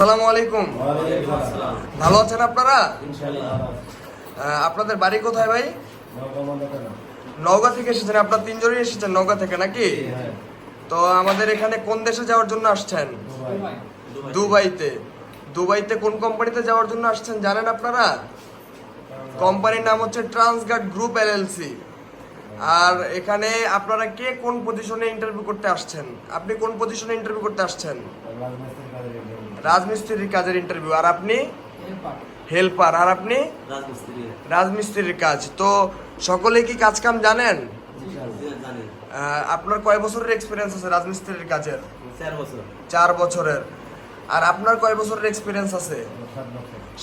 আসসালামু আলাইকুম। ভালো আছেন আপনারা? আপনাদের বাড়ি কোথায় ভাই? নওগাঁ থেকে এসেছেন? আপনার তিনজনই এসেছেন নওগাঁ থেকে নাকি? তো আমাদের এখানে কোন দেশে যাওয়ার জন্য আসছেন? দুবাইতে। দুবাইতে কোন কোম্পানিতে যাওয়ার জন্য আসছেন জানেন আপনারা? কোম্পানির নাম হচ্ছে ট্রান্সগার্ড গ্রুপ এলএলসি। আর এখানে আপনারা কে কোন পজিশনে ইন্টারভিউ করতে আসছেন? আপনি কোন পজিশনে ইন্টারভিউ করতে আসছেন? রাজমিস্ত্রির কাজের ইন্টারভিউ। আর আপনি? হেল্পার। আর আপনি? রাজমিস্ত্রির কাজ। তো সকলে কি কাজ কাম জানেন? আপনার কয় বছরের এক্সপিরিয়েন্স আছে রাজমিস্ত্রির কাজের? 4 বছরের। আর আপনার কয় বছরের এক্সপিরিয়েন্স আছে?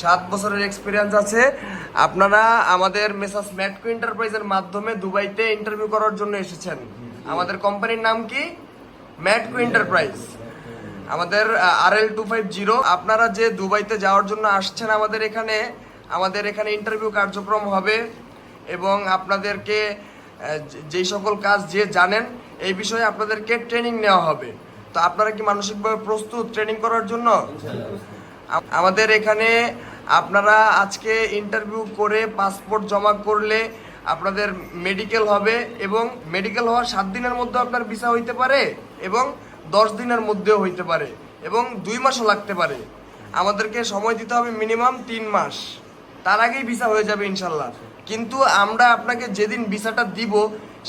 7 বছরের এক্সপিরিয়েন্স আছে। আপনারা আমাদের মেসার্স ম্যাটকো এন্টারপ্রাইজের মাধ্যমে দুবাইতে ইন্টারভিউ করার জন্য এসেছেন। আমাদের কোম্পানির নাম কি? ম্যাটকো এন্টারপ্রাইজ। আমাদের RL250। আপনারা যে দুবাইতে যাওয়ার জন্য আসছেন আমাদের এখানে ইন্টারভিউ কার্যক্রম হবে এবং আপনাদেরকে যেই সকল কাজ যে জানেন এই বিষয়ে আপনাদেরকে ট্রেনিং নেওয়া হবে। তো আপনারা কি মানসিকভাবে প্রস্তুত ট্রেনিং করার জন্য? আমাদের এখানে আপনারা আজকে ইন্টারভিউ করে পাসপোর্ট জমা করলে আপনাদের মেডিকেল হবে এবং মেডিকেল হওয়ার 7 দিনের মধ্যে আপনার ভিসা হইতে পারে এবং 10 দিনের মধ্যেও হইতে পারে এবং 2 মাসও লাগতে পারে। আমাদেরকে সময় দিতে হবে মিনিমাম 3 মাস। তার আগেই ভিসা হয়ে যাবে ইনশাল্লাহ। কিন্তু আমরা আপনাকে যেদিন ভিসাটা দিব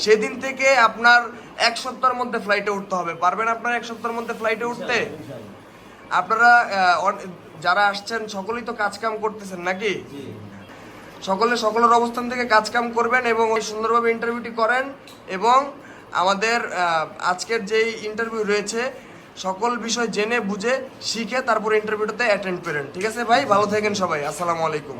সেদিন থেকে আপনার 1 সপ্তাহের মধ্যে ফ্লাইটে উঠতে হবে। পারবেন আপনার 1 সপ্তাহের মধ্যে ফ্লাইটে উঠতে? আপনারা যারা আসছেন সকলেই তো কাজ কাম করতেছেন নাকি? সকলের অবস্থান থেকে কাজ কাম করবেন এবং ওই সুন্দরভাবে ইন্টারভিউটি করেন এবং আমাদের আজকের যেই ইন্টারভিউ রয়েছে সকল বিষয় জেনে বুঝে শিখে তারপর ইন্টারভিউটাতে অ্যাটেন্ড করেন। ঠিক আছে ভাই, ভালো থাকেন সবাই। আসসালামু আলাইকুম।